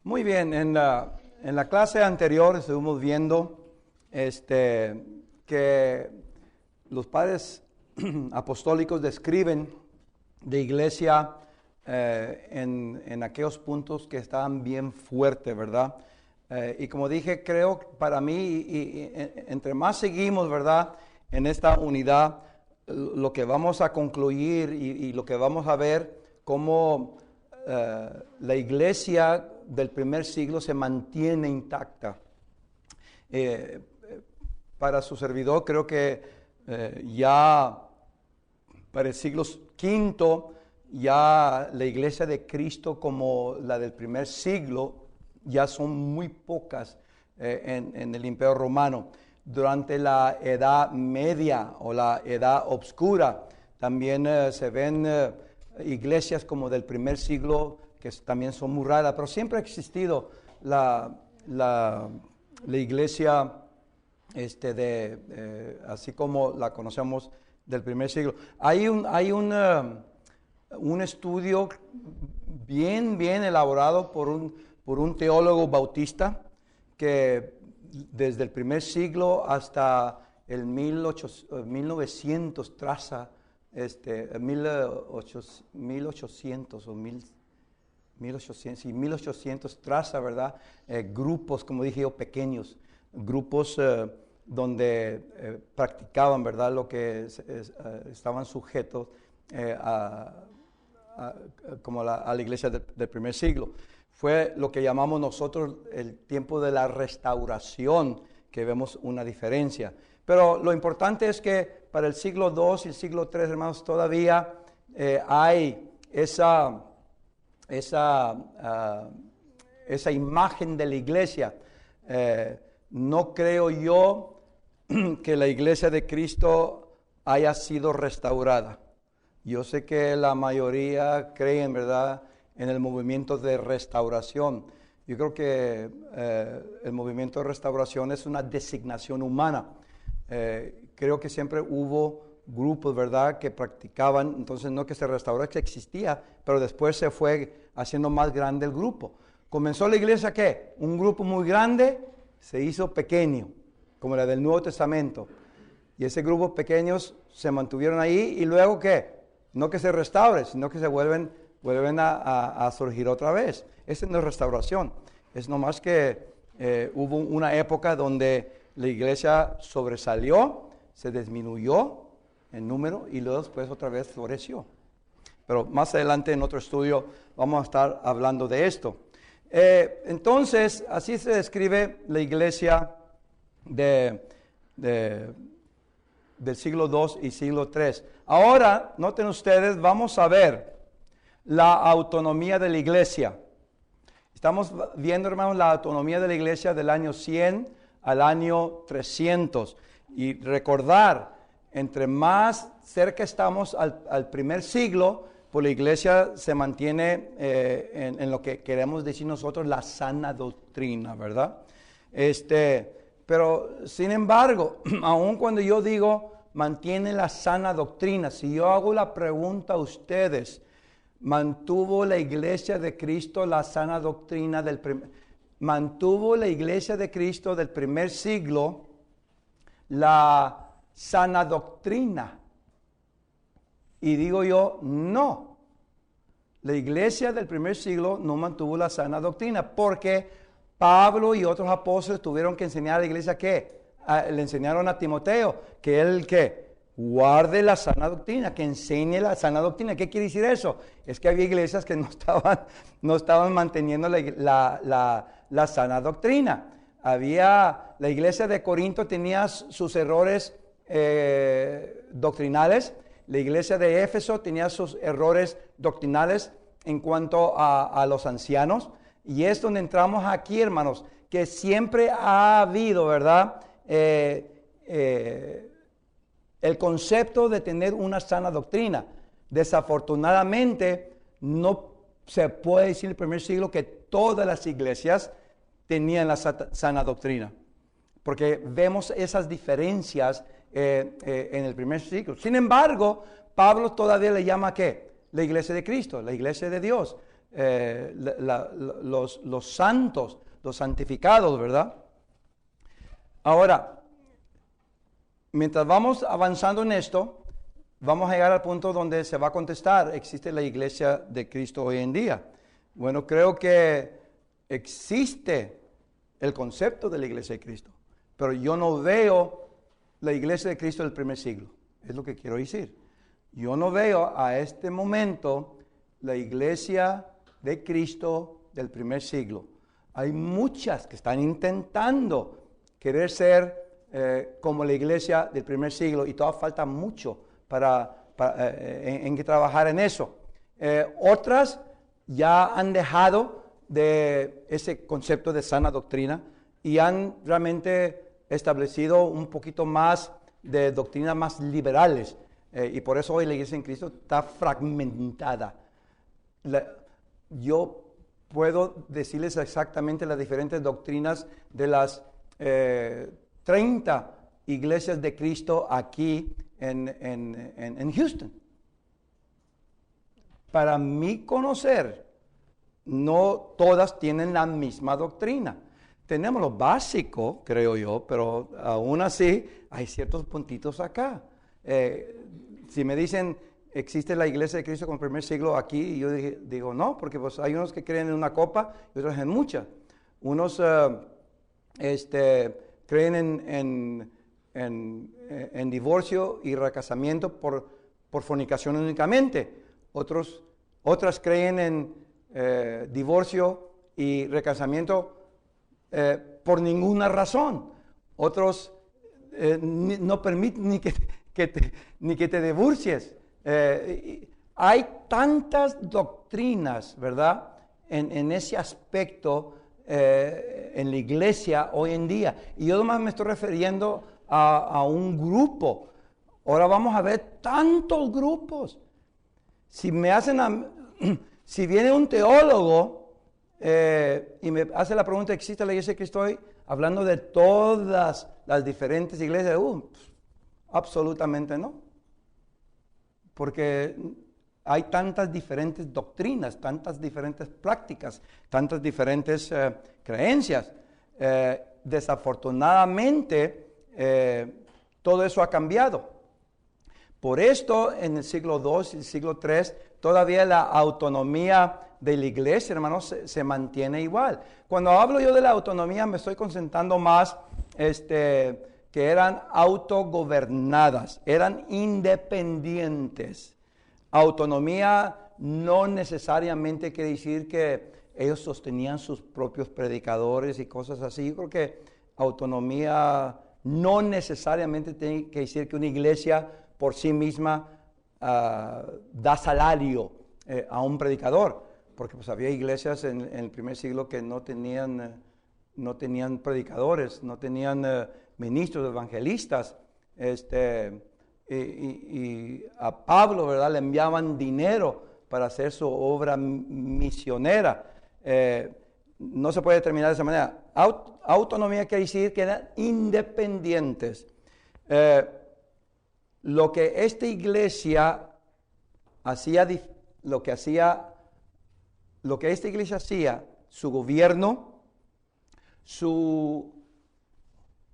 Muy bien, en la clase anterior estuvimos viendo que los padres apostólicos describen de iglesia en aquellos puntos que estaban bien fuertes, ¿verdad? Y como dije, creo para mí, entre más seguimos, ¿verdad? En esta unidad, lo que vamos a concluir y lo que vamos a ver, cómo la iglesia del primer siglo se mantiene intacta. Para su servidor, creo que ya para el siglo V, ya la iglesia de Cristo como la del primer siglo, ya son muy pocas en el Imperio Romano. Durante la Edad Media o la Edad Obscura, también se ven iglesias como del primer siglo, que también son muy raras, pero siempre ha existido la iglesia así como la conocemos del primer siglo. Hay un estudio bien elaborado por un teólogo bautista que desde el primer siglo hasta el 1900 traza 1800 traza, ¿verdad? Grupos, como dije yo, pequeños, grupos donde practicaban, ¿verdad? Lo que estaban sujetos como a la iglesia del primer siglo. Fue lo que llamamos nosotros el tiempo de la restauración, que vemos una diferencia. Pero lo importante es que para el siglo II y el siglo III, hermanos, todavía hay esa imagen de la iglesia. No creo yo que la iglesia de Cristo haya sido restaurada. Yo sé que la mayoría creen, ¿verdad?, en el movimiento de restauración. Yo creo que el movimiento de restauración es una designación humana. Creo que siempre hubo grupos, ¿verdad?, que practicaban, entonces no que se restauró, que existía, pero después se fue haciendo más grande el grupo. Comenzó la iglesia, ¿qué? Un grupo muy grande se hizo pequeño, como la del Nuevo Testamento. Y ese grupo pequeños se mantuvieron ahí y luego, ¿qué? No que se restaure, sino que se vuelven a surgir otra vez. Esa no es restauración. Es nomás que hubo una época donde la iglesia sobresalió, se disminuyó en número y luego después otra vez floreció. Pero más adelante en otro estudio vamos a estar hablando de esto. Entonces, así se describe la iglesia del siglo II y siglo III. Ahora, noten ustedes, vamos a ver la autonomía de la iglesia. Estamos viendo, hermanos, la autonomía de la iglesia del año 100 al año 300. Y recordar, entre más cerca estamos al primer siglo, pues la iglesia se mantiene en lo que queremos decir nosotros, la sana doctrina, ¿verdad? Pero, sin embargo, aun cuando yo digo mantiene la sana doctrina, si yo hago la pregunta a ustedes, ¿mantuvo la iglesia de Cristo la sana doctrina mantuvo la iglesia de Cristo del primer siglo la sana doctrina? Y digo yo, no. La iglesia del primer siglo no mantuvo la sana doctrina porque Pablo y otros apóstoles tuvieron que enseñar a la iglesia ¿qué? Le enseñaron a Timoteo que él ¿qué? Guarde la sana doctrina, que enseñe la sana doctrina. ¿Qué quiere decir eso? Es que había iglesias que no estaban manteniendo la sana doctrina. La iglesia de Corinto tenía sus errores doctrinales. La iglesia de Éfeso tenía sus errores doctrinales en cuanto a los ancianos. Y es donde entramos aquí, hermanos, que siempre ha habido, ¿verdad?, el concepto de tener una sana doctrina. Desafortunadamente, no se puede decir en el primer siglo que todas las iglesias tenían la sana doctrina, porque vemos esas diferencias en el primer siglo. Sin embargo, Pablo todavía le llama ¿qué? La iglesia de Cristo, la iglesia de Dios. los santos, los santificados, ¿verdad? Ahora, mientras vamos avanzando en esto, vamos a llegar al punto donde se va a contestar, ¿existe la iglesia de Cristo hoy en día? Bueno, creo que existe el concepto de la iglesia de Cristo, pero yo no veo la iglesia de Cristo del primer siglo, es lo que quiero decir. Yo no veo a este momento la iglesia de Cristo del primer siglo. Hay muchas que están intentando querer ser como la iglesia del primer siglo y todavía falta mucho en que trabajar en eso. Otras ya han dejado de ese concepto de sana doctrina y han realmente establecido un poquito más de doctrinas más liberales. Y por eso hoy la iglesia en Cristo está fragmentada. Yo puedo decirles exactamente las diferentes doctrinas de las 30 iglesias de Cristo aquí en Houston. Para mi conocer, no todas tienen la misma doctrina. Tenemos lo básico, creo yo, pero aún así hay ciertos puntitos acá. Si me dicen, ¿existe la iglesia de Cristo con el primer siglo aquí? Yo digo no, porque pues hay unos que creen en una copa y otros en muchas. Unos creen en divorcio y recasamiento por fornicación únicamente. Otras creen en divorcio y recasamiento por ninguna razón. Otros no permiten ni que te divorcies. Hay tantas doctrinas, ¿verdad? En ese aspecto en la iglesia hoy en día. Y yo nomás me estoy refiriendo a un grupo. Ahora vamos a ver tantos grupos. Si viene un teólogo y me hace la pregunta, ¿existe la iglesia que estoy hablando de todas las diferentes iglesias? Absolutamente no. Porque hay tantas diferentes doctrinas, tantas diferentes prácticas, tantas diferentes creencias. Desafortunadamente, todo eso ha cambiado. Por esto, en el siglo II y el siglo III, todavía la autonomía de la iglesia, hermanos, se mantiene igual. Cuando hablo yo de la autonomía, me estoy concentrando más que eran autogobernadas, eran independientes. Autonomía no necesariamente quiere decir que ellos sostenían sus propios predicadores y cosas así. Yo creo que autonomía no necesariamente tiene que decir que una iglesia por sí misma da salario a un predicador, porque pues había iglesias en el primer siglo que no tenían predicadores, no tenían ministros, evangelistas, y a Pablo, ¿verdad?, le enviaban dinero para hacer su obra misionera. No se puede determinar de esa manera. Autonomía quiere decir que eran independientes. Lo que esta iglesia hacía, su gobierno, su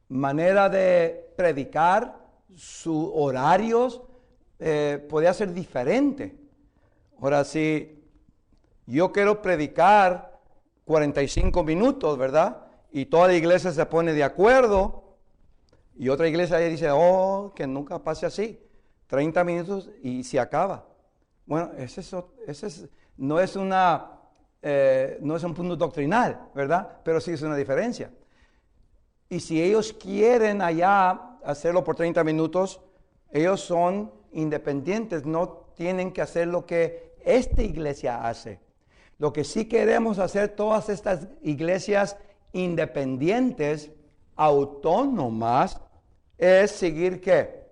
manera de predicar, sus horarios, podía ser diferente. Ahora, si yo quiero predicar 45 minutos, ¿verdad? Y toda la iglesia se pone de acuerdo, y otra iglesia dice, que nunca pase así, 30 minutos y se acaba. Bueno, no es un punto doctrinal, ¿verdad? Pero sí es una diferencia. Y si ellos quieren allá hacerlo por 30 minutos, ellos son independientes, no tienen que hacer lo que esta iglesia hace. Lo que sí queremos hacer todas estas iglesias independientes, autónomas, es seguir ¿qué?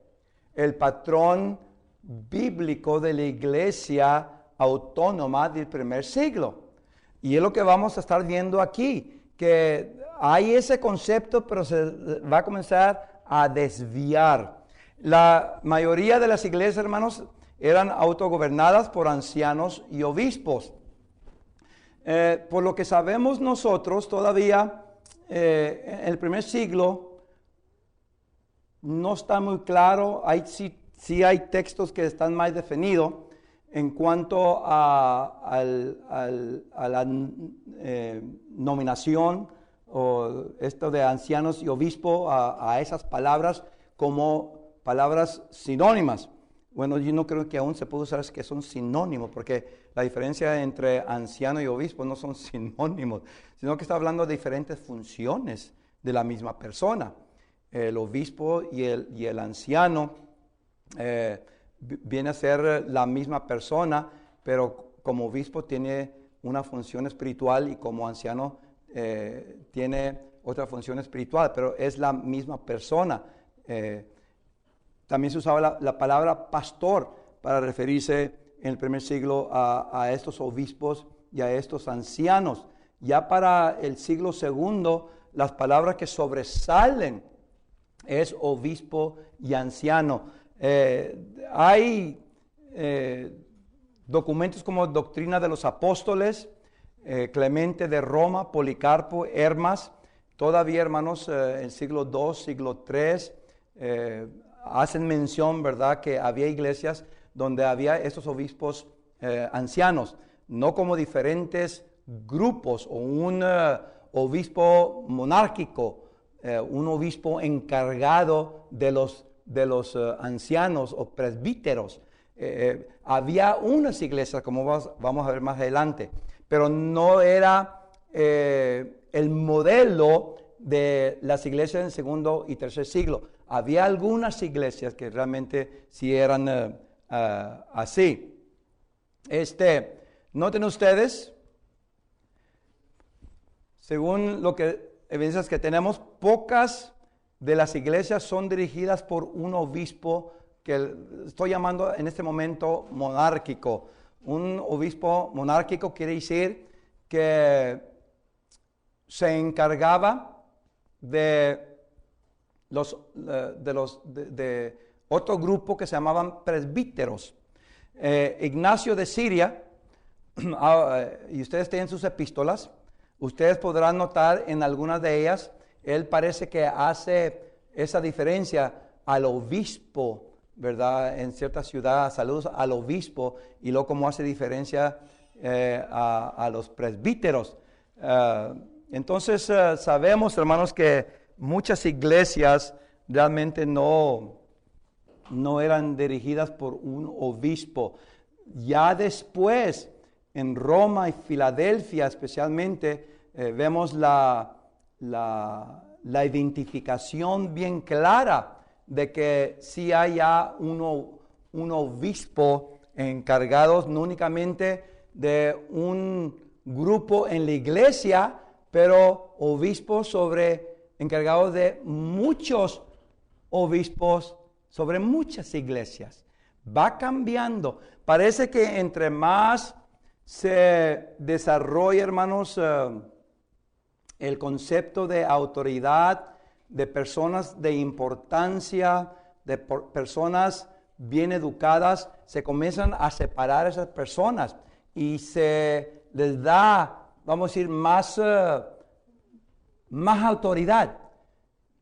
El patrón bíblico de la iglesia autónoma del primer siglo. Y es lo que vamos a estar viendo aquí, que hay ese concepto, pero se va a comenzar a desviar. La mayoría de las iglesias, hermanos, eran autogobernadas por ancianos y obispos. Por lo que sabemos nosotros, todavía en el primer siglo no está muy claro. Sí hay textos que están más definidos en cuanto a la nominación o esto de ancianos y obispos, a esas palabras como palabras sinónimas. Bueno, yo no creo que aún se puede usar que son sinónimos, porque la diferencia entre anciano y obispo no son sinónimos, sino que está hablando de diferentes funciones de la misma persona. El obispo y el anciano viene a ser la misma persona, pero como obispo tiene una función espiritual y como anciano tiene otra función espiritual, pero es la misma persona. También se usaba la palabra pastor para referirse en el primer siglo a estos obispos y a estos ancianos. Ya para el siglo segundo, las palabras que sobresalen es obispo y anciano. Hay documentos como Doctrina de los Apóstoles, Clemente de Roma, Policarpo, Hermas. Todavía, hermanos, en el siglo II, siglo III, hacen mención, ¿verdad?, que había iglesias donde había estos obispos ancianos, no como diferentes grupos o un obispo monárquico, un obispo encargado de los ancianos o presbíteros. Había unas iglesias, como vamos a ver más adelante, pero no era el modelo de las iglesias en el segundo y tercer siglo. Había algunas iglesias que realmente sí eran así. Noten ustedes, según lo que evidencias que tenemos, pocas de las iglesias son dirigidas por un obispo que estoy llamando en este momento monárquico. Un obispo monárquico quiere decir que se encargaba de otro grupo que se llamaban presbíteros. Ignacio de Siria, y ustedes tienen sus epístolas, ustedes podrán notar en algunas de ellas, él parece que hace esa diferencia al obispo, ¿verdad? En cierta ciudad, saludos al obispo, y luego como hace diferencia a los presbíteros. Entonces sabemos, hermanos, que muchas iglesias realmente no eran dirigidas por un obispo. Ya después, en Roma y Filadelfia especialmente, vemos la identificación bien clara de que sí hay ya un obispo encargado no únicamente de un grupo en la iglesia, pero obispos encargados de muchos obispos sobre muchas iglesias. Va cambiando. Parece que entre más se desarrolla, hermanos, el concepto de autoridad, de personas de importancia, de personas bien educadas, se comienzan a separar esas personas y se les da, vamos a decir, más autoridad.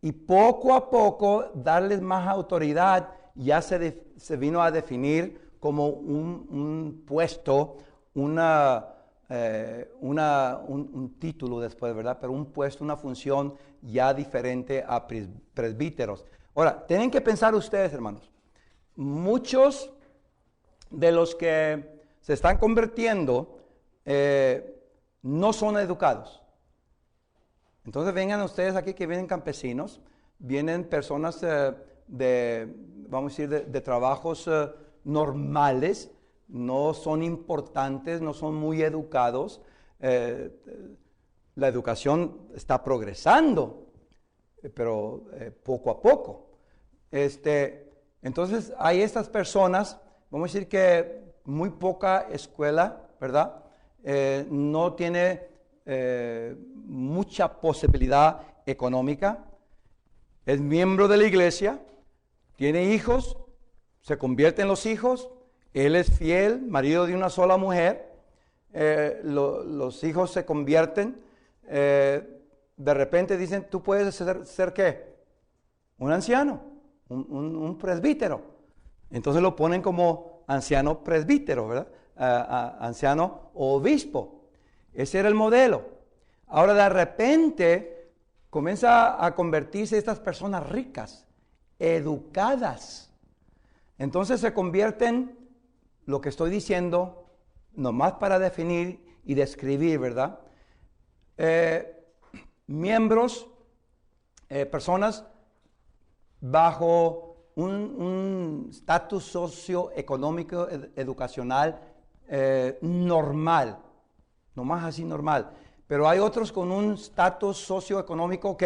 Y poco a poco darles más autoridad ya se vino a definir como un puesto, un título después, ¿verdad? Pero un puesto, una función ya diferente a presbíteros. Ahora, tienen que pensar ustedes, hermanos, muchos de los que se están convirtiendo no son educados. Entonces vengan ustedes aquí que vienen campesinos, vienen personas vamos a decir, de trabajos normales, no son importantes, no son muy educados. La educación está progresando, pero poco a poco. Entonces hay estas personas, vamos a decir que muy poca escuela, ¿verdad? No tiene mucha posibilidad económica, es miembro de la iglesia, tiene hijos, se convierte en los hijos, él es fiel, marido de una sola mujer, los hijos se convierten, de repente dicen, tú puedes ser ¿qué? Un anciano, un presbítero. Entonces lo ponen como anciano presbítero, ¿verdad? Anciano obispo. Ese era el modelo. Ahora de repente comienza a convertirse estas personas ricas, educadas. Entonces se convierten, lo que estoy diciendo, nomás para definir y describir, ¿verdad? Miembros, personas bajo un estatus socioeconómico, educacional normal, nomás así normal. Pero hay otros con un estatus socioeconómico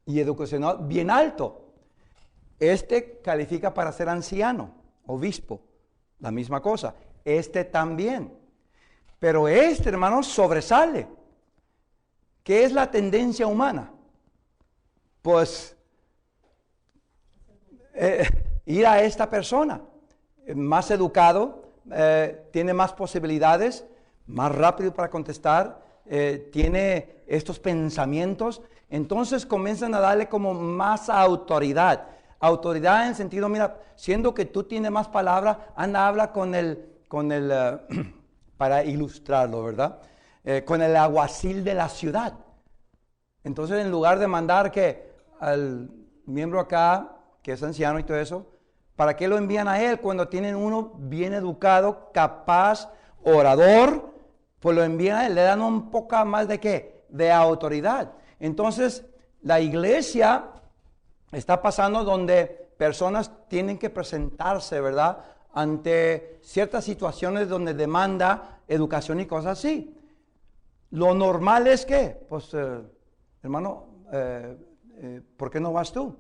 y educacional bien alto. Este califica para ser anciano, obispo, la misma cosa. Este también. Pero este, hermano, sobresale. ¿Qué es la tendencia humana? Pues ir a esta persona, más educado, tiene más posibilidades, más rápido para contestar, tiene estos pensamientos, entonces comienzan a darle como más autoridad. Autoridad en el sentido, mira, siendo que tú tienes más palabra, habla con el para ilustrarlo, ¿verdad? Con el alguacil de la ciudad. Entonces, en lugar de mandar que al miembro acá, que es anciano y todo eso, ¿para qué lo envían a él cuando tienen uno bien educado, capaz, orador? Pues lo envían a él, le dan un poco más de ¿qué? De autoridad. Entonces, la iglesia está pasando donde personas tienen que presentarse, ¿verdad? Ante ciertas situaciones donde demanda educación y cosas así. Lo normal es que, pues, hermano, ¿por qué no vas tú?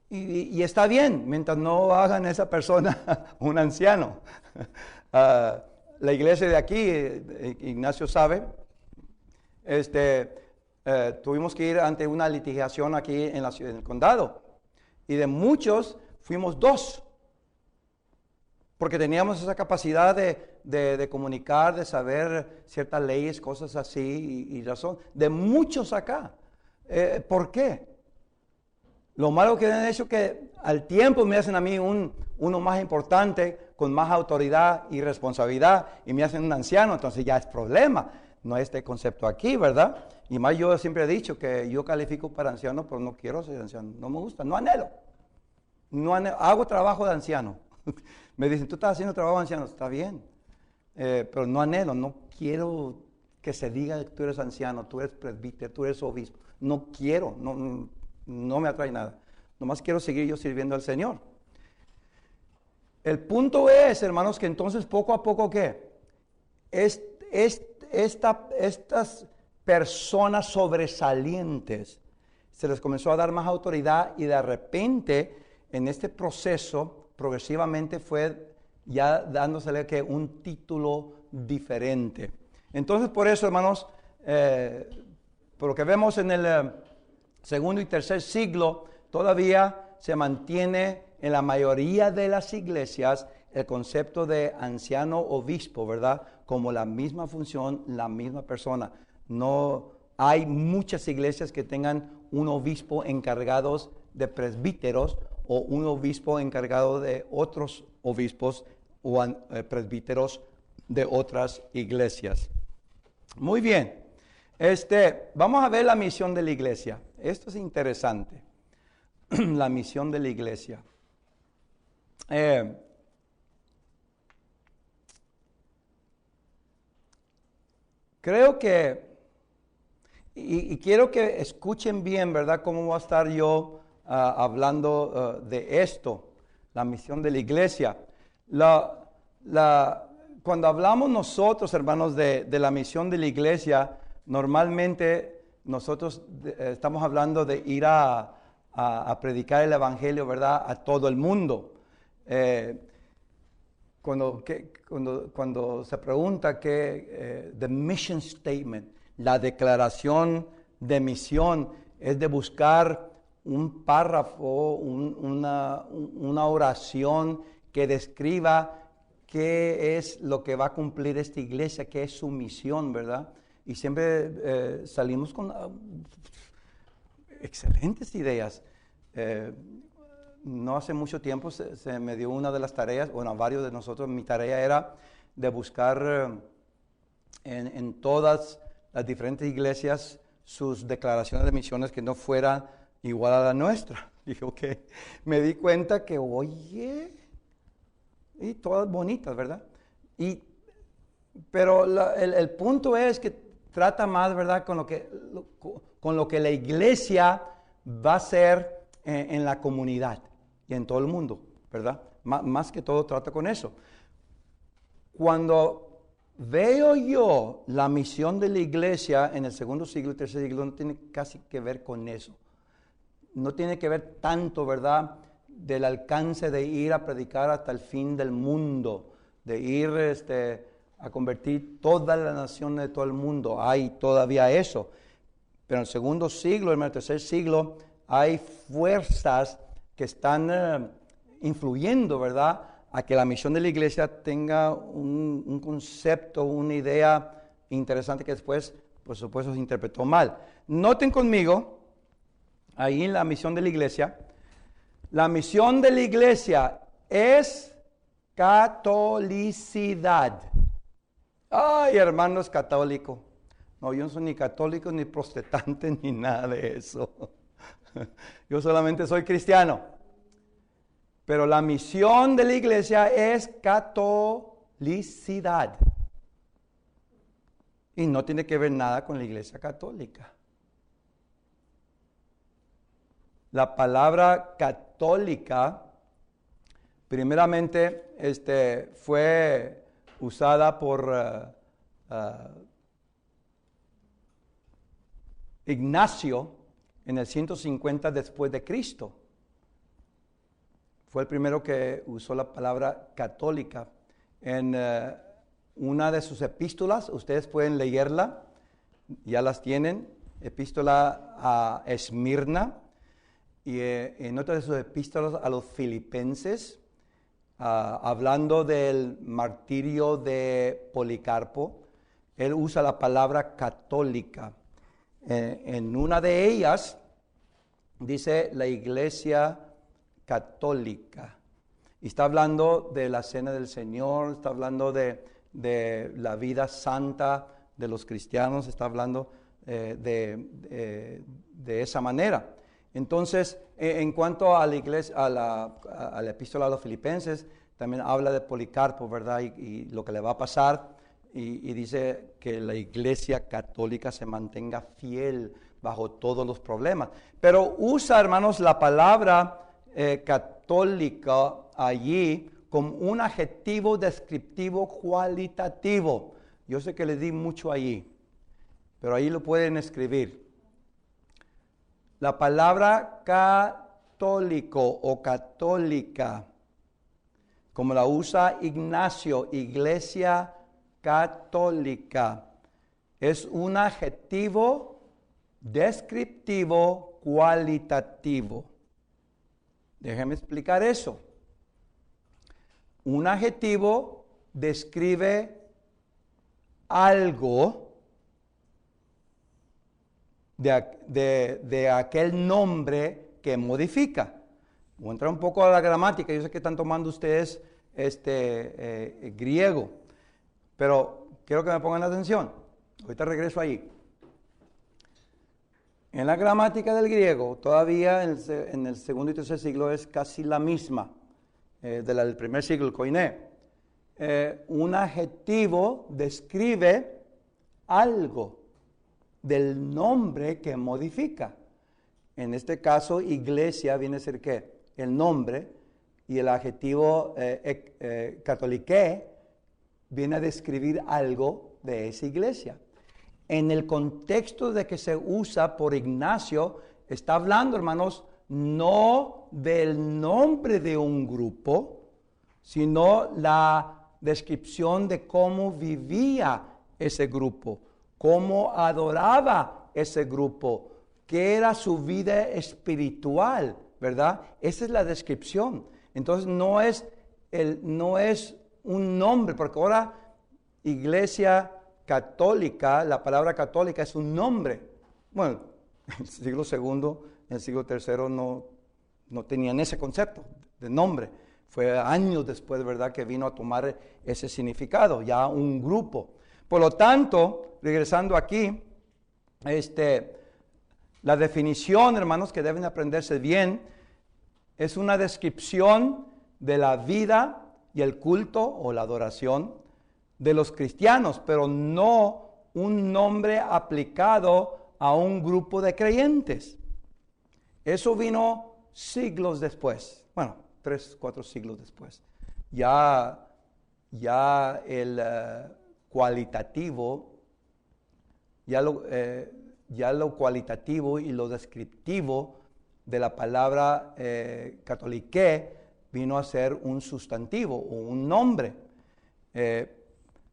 Y está bien, mientras no hagan esa persona un anciano. La iglesia de aquí, Ignacio sabe, tuvimos que ir ante una litigación aquí en el condado. Y de muchos fuimos 2. Porque teníamos esa capacidad de comunicar, de saber ciertas leyes, cosas así y razón. De muchos acá. ¿Por qué? Lo malo que han hecho que al tiempo me hacen a mí uno más importante, con más autoridad y responsabilidad, y me hacen un anciano, entonces ya es problema. No hay este concepto aquí, ¿verdad? Y más yo siempre he dicho que yo califico para anciano, pero no quiero ser anciano. No me gusta, no anhelo. Hago trabajo de anciano. Me dicen, tú estás haciendo trabajo de anciano, está bien, pero no anhelo, no quiero que se diga que tú eres anciano, tú eres presbítero, tú eres obispo. No quiero, no me atrae nada. Nomás quiero seguir yo sirviendo al Señor. El punto es, hermanos, que entonces poco a poco, ¿qué? Estas personas sobresalientes se les comenzó a dar más autoridad y de repente en este proceso progresivamente fue ya dándosele que un título diferente. Entonces, por eso, hermanos, por lo que vemos en el segundo y tercer siglo, todavía se mantiene en la mayoría de las iglesias el concepto de anciano obispo, ¿verdad? Como la misma función, la misma persona. No hay muchas iglesias que tengan un obispo encargados de presbíteros o un obispo encargado de otros obispos o presbíteros de otras iglesias. Muy bien. Vamos a ver la misión de la iglesia. Esto es interesante. La misión de la iglesia. Creo que, y quiero que escuchen bien, ¿verdad? Cómo va a estar yo hablando de esto, la misión de la iglesia. Cuando hablamos nosotros, hermanos, de la misión de la iglesia, normalmente nosotros estamos hablando de ir a predicar el evangelio, ¿verdad?, a todo el mundo. Cuando se pregunta the mission statement, la declaración de misión, es de buscar un párrafo, una oración que describa qué es lo que va a cumplir esta iglesia, qué es su misión, ¿verdad? Y siempre salimos con excelentes ideas. No hace mucho tiempo se me dio una de las tareas, bueno, a varios de nosotros, mi tarea era de buscar en todas las diferentes iglesias sus declaraciones de misiones que no fueran igual a la nuestra. Dije, ok, me di cuenta que, oye, y todas bonitas, ¿verdad? Pero el punto es que trata más, ¿verdad?, con lo que la iglesia va a hacer en la comunidad y en todo el mundo, ¿verdad? Más que todo trata con eso. Cuando veo yo la misión de la iglesia en el segundo siglo y tercer siglo, no tiene casi que ver con eso. No tiene que ver tanto, ¿verdad?, del alcance de ir a predicar hasta el fin del mundo, de ir a convertir todas las naciones de todo el mundo. Hay todavía eso. Pero en el segundo siglo, en el tercer siglo, hay fuerzas que están influyendo, ¿verdad?, a que la misión de la iglesia tenga un concepto, una idea interesante que después, por supuesto, se interpretó mal. Noten conmigo, ahí en la misión de la iglesia es catolicidad. Ay, hermanos católicos. No, yo no soy ni católico, ni protestante, ni nada de eso. Yo solamente soy cristiano. Pero la misión de la iglesia es catolicidad. Y no tiene que ver nada con la iglesia católica. La palabra católica, primeramente, fue usada por Ignacio en el 150 después de Cristo. Fue el primero que usó la palabra católica. En una de sus epístolas, ustedes pueden leerla, ya las tienen, epístola a Esmirna, y en otra de sus epístolas a los filipenses, hablando del martirio de Policarpo, él usa la palabra católica. En una de ellas dice la iglesia católica. Y está hablando de la cena del Señor, está hablando de la vida santa de los cristianos, está hablando de esa manera. Entonces, en cuanto a la iglesia, a la epístola a los filipenses, también habla de Policarpo, ¿verdad? Y lo que le va a pasar, y dice que la iglesia católica se mantenga fiel bajo todos los problemas. Pero usa, hermanos, la palabra católica allí como un adjetivo descriptivo cualitativo. Yo sé que le di mucho allí, pero ahí lo pueden escribir. La palabra católico o católica, como la usa Ignacio, iglesia católica, es un adjetivo descriptivo cualitativo. Déjeme explicar eso. Un adjetivo describe algo de aquel nombre que modifica. Voy a entrar un poco a la gramática. Yo sé que están tomando ustedes griego, pero quiero que me pongan atención. Ahorita regreso ahí. En la gramática del griego, todavía en el segundo y tercer siglo es casi la misma del primer siglo, el koiné. Un adjetivo describe algo del nombre que modifica. En este caso, iglesia viene a ser ¿qué? El nombre, y el adjetivo catoliqué viene a describir algo de esa iglesia. En el contexto de que se usa por Ignacio, está hablando, hermanos, no del nombre de un grupo, sino la descripción de cómo vivía ese grupo, cómo adoraba ese grupo, qué era su vida espiritual, ¿verdad? Esa es la descripción. Entonces no es un nombre, porque ahora Iglesia Católica, la palabra católica es un nombre. Bueno, en el siglo segundo, en el siglo tercero no tenían ese concepto de nombre. Fue años después, ¿verdad?, que vino a tomar ese significado, ya un grupo. Por lo tanto, regresando aquí, la definición, hermanos, que deben aprenderse bien, es una descripción de la vida y el culto o la adoración de los cristianos, pero no un nombre aplicado a un grupo de creyentes. Eso vino siglos después, bueno, 3, 4 siglos después. Ya el cualitativo, ya lo cualitativo y lo descriptivo de la palabra católique vino a ser un sustantivo o un nombre.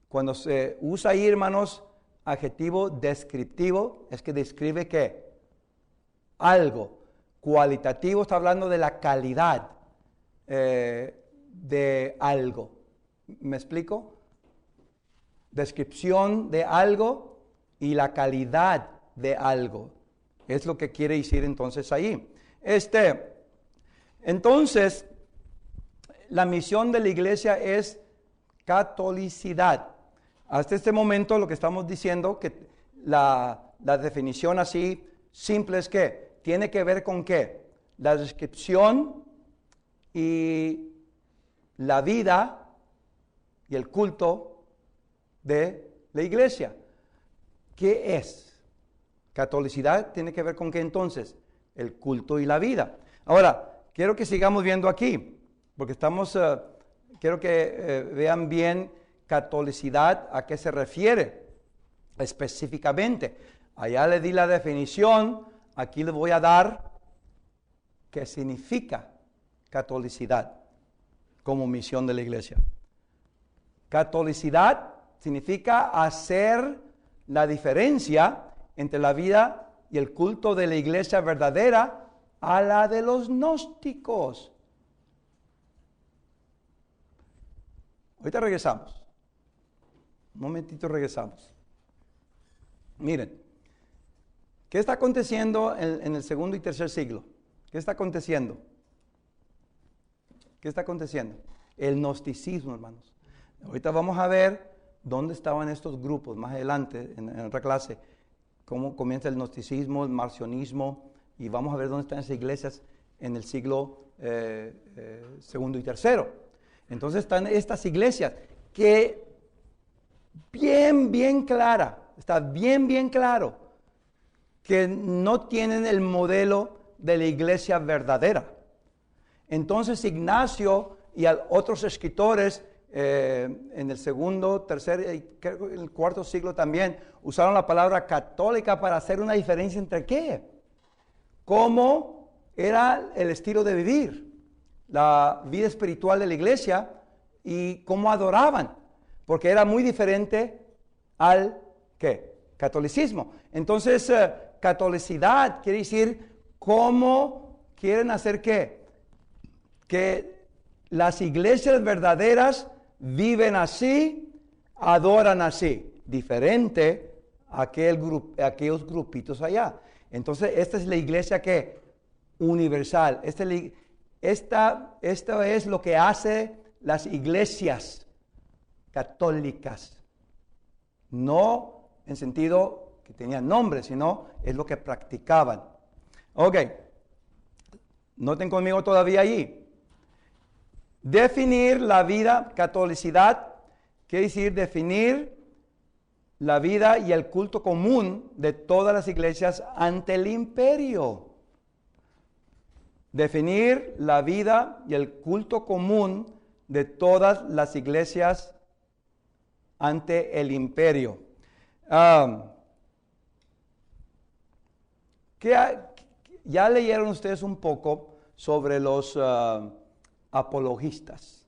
Cuando se usa ahí, hermanos, adjetivo descriptivo, es que describe ¿qué? Algo. Cualitativo está hablando de la calidad de algo. ¿Me explico? Descripción de algo y la calidad de algo. Es lo que quiere decir entonces ahí. Entonces, la misión de la iglesia es catolicidad. Hasta este momento lo que estamos diciendo, que la definición así simple es que tiene que ver con ¿qué? La descripción y la vida y el culto de la iglesia. ¿Qué es? Catolicidad tiene que ver con ¿qué entonces? El culto y la vida. Ahora, quiero que sigamos viendo aquí, porque quiero que vean bien catolicidad, a qué se refiere específicamente. Allá le di la definición, aquí le voy a dar qué significa catolicidad como misión de la iglesia. Catolicidad significa hacer la diferencia entre la vida y el culto de la iglesia verdadera a la de los gnósticos. Ahorita regresamos. Un momentito regresamos. Miren, ¿qué está aconteciendo en el segundo y tercer siglo? ¿Qué está aconteciendo? ¿Qué está aconteciendo? El gnosticismo, hermanos. Ahorita vamos a ver dónde estaban estos grupos más adelante en otra clase. Cómo comienza el gnosticismo, el marcionismo, y vamos a ver dónde están esas iglesias en el siglo segundo y tercero. Entonces están estas iglesias que bien clara, está bien claro, que no tienen el modelo de la iglesia verdadera. Entonces Ignacio y otros escritores en el segundo, tercer y creo en el cuarto siglo también usaron la palabra católica para hacer una diferencia entre ¿qué? Cómo era el estilo de vivir, la vida espiritual de la iglesia y cómo adoraban, porque era muy diferente al ¿qué? Catolicismo. Entonces, catolicidad quiere decir cómo quieren hacer ¿qué? Que las iglesias verdaderas viven así, adoran así, diferente a aquellos grupitos allá. Entonces, esta es la iglesia que universal. Esto es lo que hace las iglesias católicas. No en sentido que tenían nombre, sino es lo que practicaban. Ok, noten conmigo todavía allí. Definir la vida, catolicidad, quiere decir definir la vida y el culto común de todas las iglesias ante el imperio. Definir la vida y el culto común de todas las iglesias ante el imperio. Ya leyeron ustedes un poco sobre los apologistas.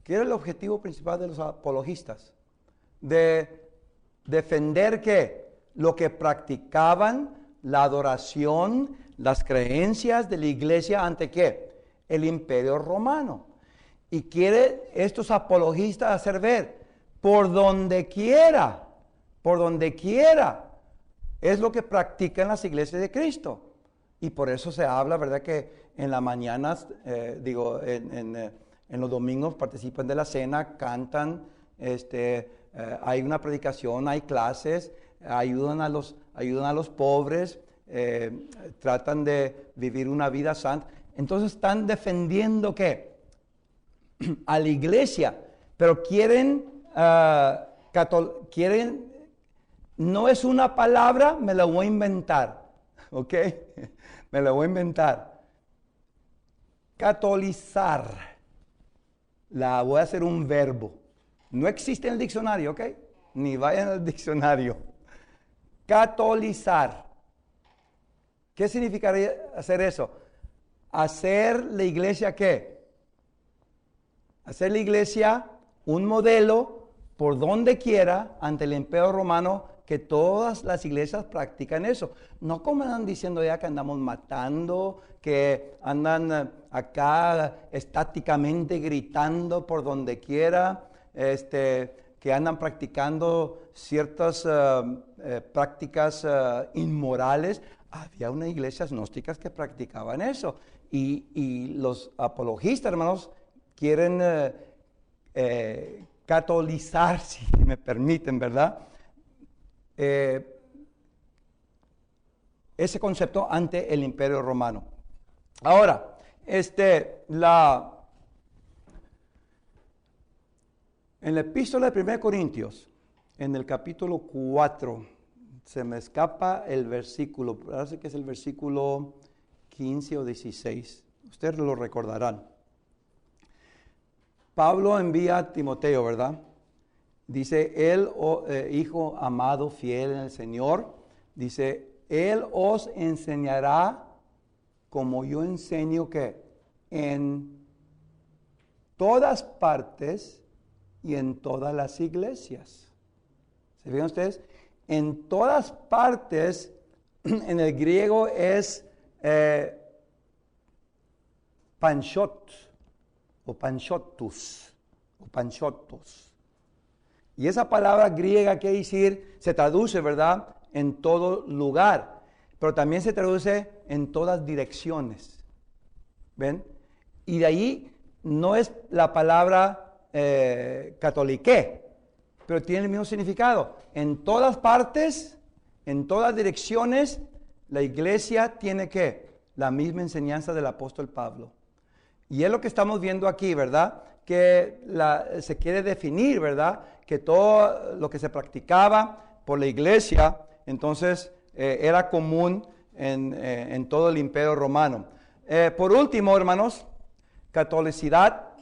¿Qué era el objetivo principal de los apologistas? De defender ¿qué? Lo que practicaban, la adoración, las creencias de la iglesia ante ¿qué? El imperio romano. Y quiere estos apologistas hacer ver, por donde quiera, es lo que practican las iglesias de Cristo. Y por eso se habla, ¿verdad? Que en las mañanas, en los domingos participan de la cena, cantan, hay una predicación, hay clases, ayudan a los pobres, tratan de vivir una vida santa. Entonces están defendiendo ¿qué? A la iglesia, pero quieren, no es una palabra, me la voy a inventar, ¿ok? Me la voy a inventar. Catolizar, la voy a hacer un verbo. No existe en el diccionario, ¿ok? Ni vayan al diccionario. Catolizar. ¿Qué significaría hacer eso? Hacer la iglesia ¿qué? Hacer la iglesia un modelo por donde quiera ante el imperio romano, que todas las iglesias practican eso. No como andan diciendo ya que andamos matando, que andan acá estáticamente gritando por donde quiera, que andan practicando ciertas prácticas inmorales. Había unas iglesias gnósticas que practicaban eso. Y los apologistas, hermanos, quieren catolizar, si me permiten, ¿verdad? Ese concepto ante el imperio romano. Ahora, en la epístola de 1 Corintios, en el capítulo 4, se me escapa el versículo, parece que es el versículo 15 o 16, ustedes lo recordarán. Pablo envía a Timoteo, ¿verdad? Dice, él, hijo amado, fiel en el Señor, dice, él os enseñará como yo enseño que en todas partes y en todas las iglesias. ¿Se fijan ustedes? En todas partes, en el griego es panchot o panchotus o panchotos. Y esa palabra griega quiere decir, se traduce, ¿verdad?, en todo lugar, pero también se traduce en todas direcciones. ¿Ven? Y de ahí no es la palabra catoliqué, pero tiene el mismo significado. En todas partes, en todas direcciones, la iglesia tiene ¿qué? La misma enseñanza del apóstol Pablo. Y es lo que estamos viendo aquí, ¿verdad? Que se quiere definir, ¿verdad? Que todo lo que se practicaba por la iglesia, entonces era común en todo el imperio romano. Por último, hermanos, catolicidad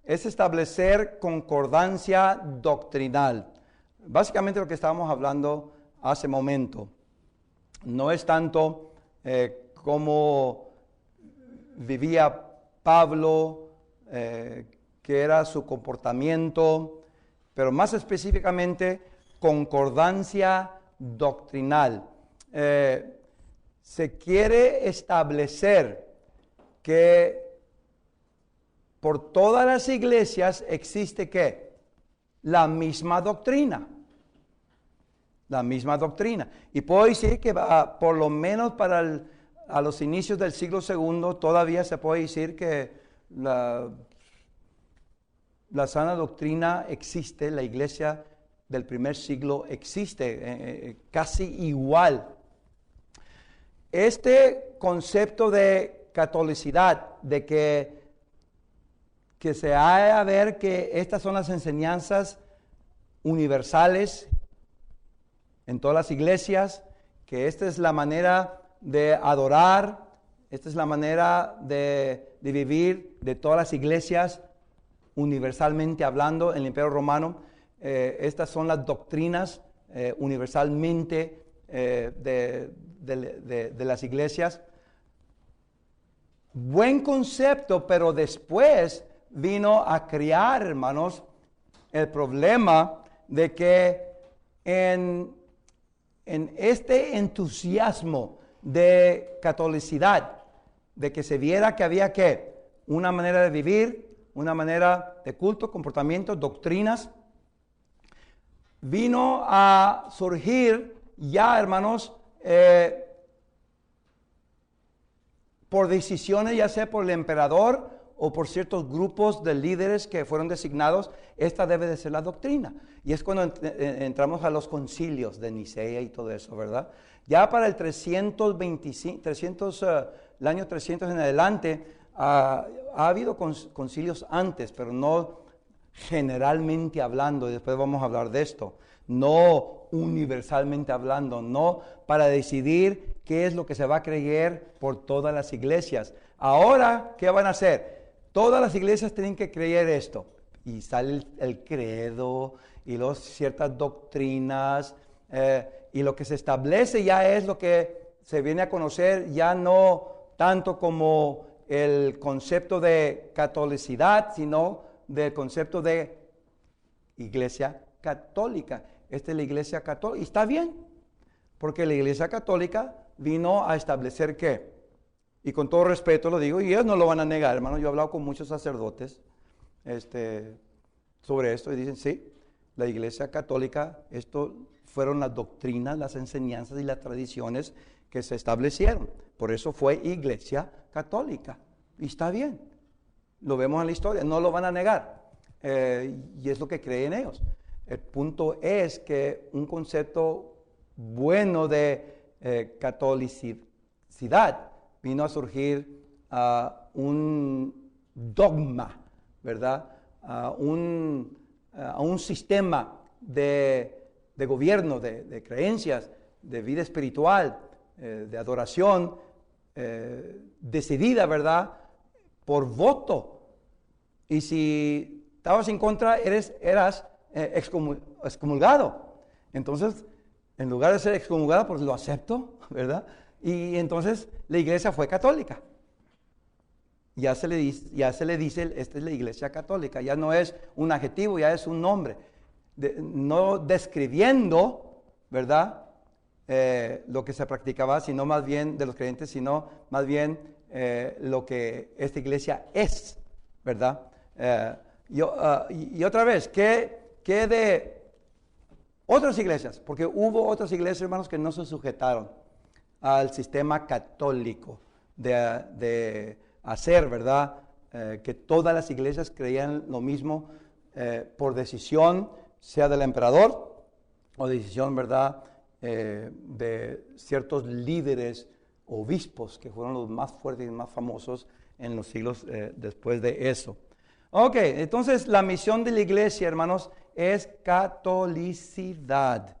es establecer concordancia doctrinal. Básicamente lo que estábamos hablando hace momento. No es tanto cómo vivía Pablo, que era su comportamiento, pero más específicamente concordancia doctrinal. Se quiere establecer que por todas las iglesias existe ¿qué? La misma doctrina. La misma doctrina. Y puedo decir que por lo menos a los inicios del siglo II todavía se puede decir que la sana doctrina existe, la iglesia del primer siglo existe, casi igual. Este concepto de catolicidad, de que se ha de ver que estas son las enseñanzas universales en todas las iglesias, que esta es la manera de adorar, esta es la manera de vivir de todas las iglesias, universalmente hablando, en el Imperio Romano. Estas son las doctrinas universalmente de las iglesias. Buen concepto, pero después vino a crear, hermanos, el problema de que en este entusiasmo de catolicidad, de que se viera que había una manera de vivir, una manera de culto, comportamientos, doctrinas. Vino a surgir ya, hermanos, por decisiones, ya sea por el emperador o por ciertos grupos de líderes que fueron designados. Esta debe de ser la doctrina. Y es cuando entramos a los concilios de Nicea y todo eso, ¿verdad? Ya para el 325, el año 300 en adelante, ha habido concilios antes, pero no generalmente hablando, y después vamos a hablar de esto, no universalmente hablando, no para decidir qué es lo que se va a creer por todas las iglesias. Ahora, ¿qué van a hacer? Todas las iglesias tienen que creer esto, y sale el credo y ciertas doctrinas, y lo que se establece ya es lo que se viene a conocer, ya no tanto como el concepto de catolicidad, sino del concepto de iglesia católica. Esta es la iglesia católica, y está bien, porque la iglesia católica vino a establecer ¿qué? Y con todo respeto lo digo, y ellos no lo van a negar, hermano. Yo he hablado con muchos sacerdotes sobre esto, y dicen, sí, la iglesia católica, esto fueron las doctrinas, las enseñanzas y las tradiciones que se establecieron. Por eso fue iglesia católica. Y está bien. Lo vemos en la historia, no lo van a negar. Y es lo que creen ellos. El punto es que un concepto bueno de catolicidad vino a surgir un dogma, ¿verdad? A un sistema de gobierno, de creencias, de vida espiritual, de adoración, decidida, ¿verdad? Por voto. Y si estabas en contra, eras excomulgado. Entonces, en lugar de ser excomulgado, pues lo acepto, ¿verdad? Y entonces la iglesia fue católica. Ya se le dice, esta es la iglesia católica. Ya no es un adjetivo, ya es un nombre. No describiendo, ¿verdad? Lo que se practicaba, sino más bien de los creyentes, sino más bien lo que esta iglesia es, ¿verdad? Y otra vez, ¿qué de otras iglesias? Porque hubo otras iglesias, hermanos, que no se sujetaron al sistema católico de hacer, ¿verdad? Que todas las iglesias creían lo mismo por decisión, sea del emperador o decisión, ¿verdad? De ciertos líderes, obispos, que fueron los más fuertes y más famosos en los siglos después de eso. Ok, entonces la misión de la iglesia, hermanos, es catolicidad.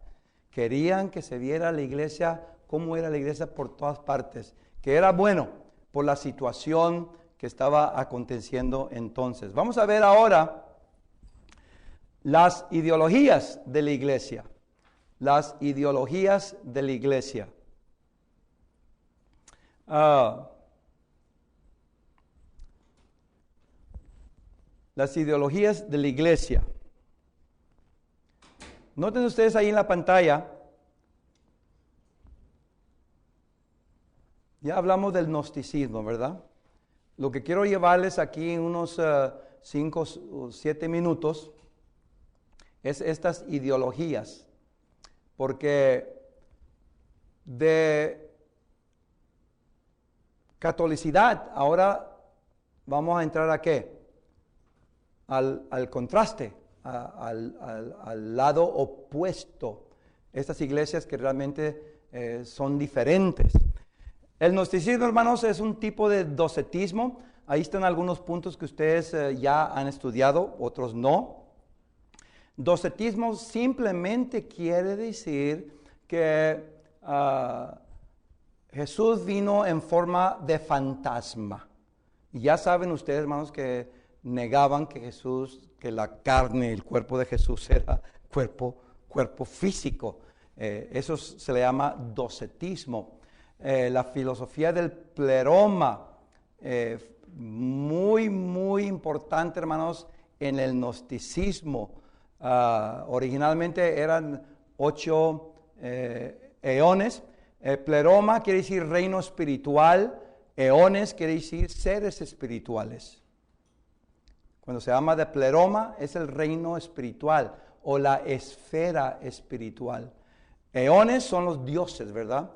Querían que se viera la iglesia, cómo era la iglesia por todas partes, que era bueno por la situación que estaba aconteciendo entonces. Vamos a ver ahora las ideologías de la iglesia. Las ideologías de la iglesia. Las ideologías de la iglesia. Noten ustedes ahí en la pantalla, ya hablamos del gnosticismo, ¿verdad? Lo que quiero llevarles aquí en unos 5 o 7 minutos es estas ideologías, porque de catolicidad ahora vamos a entrar ¿a qué? Al contraste, al lado opuesto. Estas iglesias que realmente son diferentes. El gnosticismo, hermanos, es un tipo de docetismo. Ahí están algunos puntos que ustedes ya han estudiado, otros no. Docetismo simplemente quiere decir que Jesús vino en forma de fantasma. Y ya saben ustedes, hermanos, que negaban que Jesús, que la carne, el cuerpo de Jesús era cuerpo físico. Eso se le llama docetismo. La filosofía del pleroma, muy importante, hermanos, en el gnosticismo. Originalmente eran 8 eones. Pleroma quiere decir reino espiritual, Eones quiere decir seres espirituales. Cuando se llama de pleroma, es el reino espiritual o la esfera espiritual. Eones son los dioses, ¿verdad?,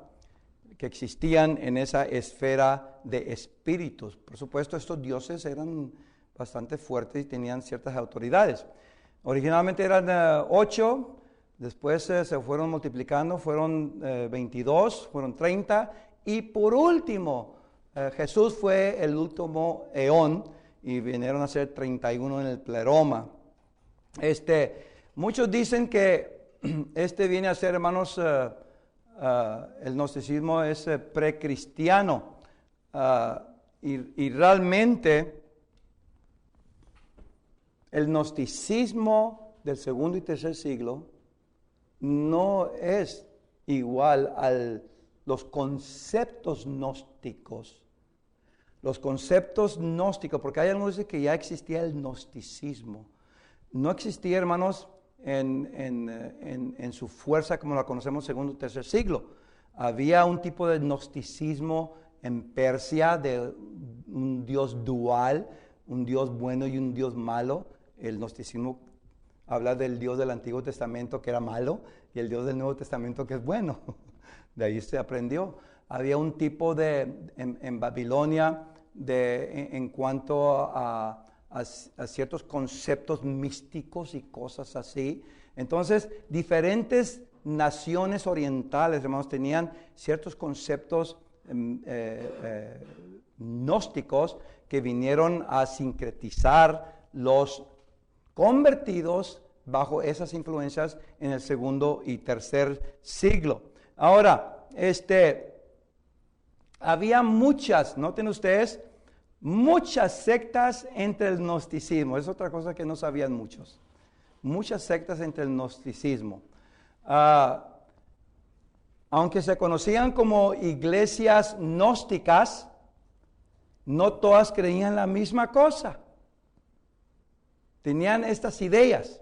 que existían en esa esfera de espíritus. Por supuesto, estos dioses eran bastante fuertes y tenían ciertas autoridades. Originalmente eran 8, después se fueron multiplicando, fueron 22, fueron 30, y por último, Jesús fue el último eón, y vinieron a ser 31 en el pleroma. Muchos dicen que viene a ser, hermanos, el gnosticismo es precristiano, y realmente el gnosticismo del segundo y tercer siglo no es igual a los conceptos gnósticos. Los conceptos gnósticos, porque hay algunos que dicen que ya existía el gnosticismo. No existía, hermanos, en su fuerza como la conocemos segundo y tercer siglo. Había un tipo de gnosticismo en Persia de un Dios dual, un Dios bueno y un Dios malo. El gnosticismo habla del Dios del Antiguo Testamento que era malo y el Dios del Nuevo Testamento que es bueno. De ahí se aprendió. Había un tipo en Babilonia en cuanto a ciertos conceptos místicos y cosas así. Entonces, diferentes naciones orientales, hermanos, tenían ciertos conceptos gnósticos que vinieron a sincretizar los convertidos bajo esas influencias en el segundo y tercer siglo. Ahora, había muchas, noten ustedes, muchas sectas entre el gnosticismo. Es otra cosa que no sabían muchos. Muchas sectas entre el gnosticismo. Aunque se conocían como iglesias gnósticas, no todas creían la misma cosa. Tenían estas ideas.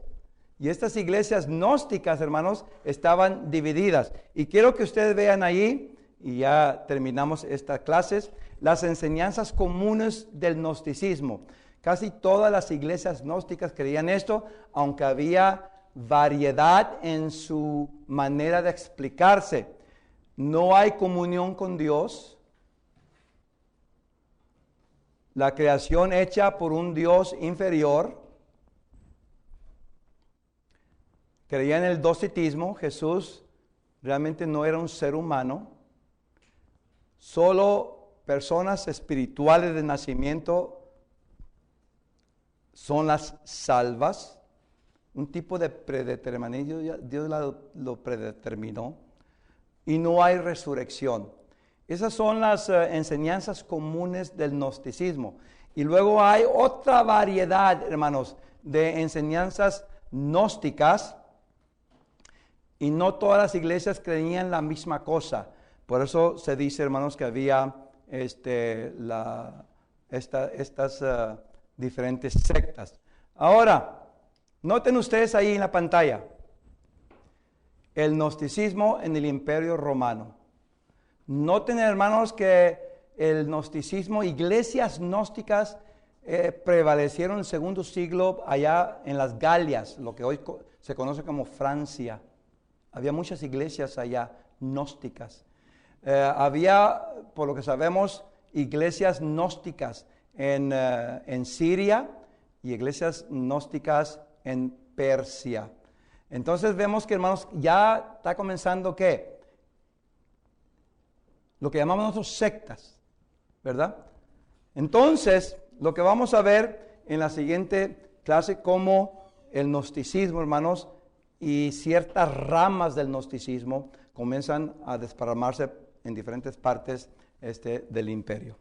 Y estas iglesias gnósticas, hermanos, estaban divididas. Y quiero que ustedes vean ahí, y ya terminamos estas clases, las enseñanzas comunes del gnosticismo. Casi todas las iglesias gnósticas creían esto, aunque había variedad en su manera de explicarse. No hay comunión con Dios. La creación hecha por un Dios inferior. Creían en el docetismo. Jesús realmente no era un ser humano. Solo personas espirituales de nacimiento son las salvas. Un tipo de predeterminismo, Dios lo predeterminó. Y no hay resurrección. Esas son las enseñanzas comunes del gnosticismo. Y luego hay otra variedad, hermanos, de enseñanzas gnósticas. Y no todas las iglesias creían la misma cosa. Por eso se dice, hermanos, que había estas diferentes sectas. Ahora, noten ustedes ahí en la pantalla el gnosticismo en el Imperio Romano. Noten, hermanos, que el gnosticismo, iglesias gnósticas prevalecieron en el segundo siglo allá en las Galias, lo que hoy se conoce como Francia. Había muchas iglesias allá gnósticas. Había, por lo que sabemos, iglesias gnósticas en Siria y iglesias gnósticas en Persia. Entonces vemos que, hermanos, ya está comenzando ¿qué? Lo que llamamos nosotros sectas, ¿verdad? Entonces, lo que vamos a ver en la siguiente clase, como el gnosticismo, hermanos, y ciertas ramas del gnosticismo comienzan a desparramarse en diferentes partes del imperio.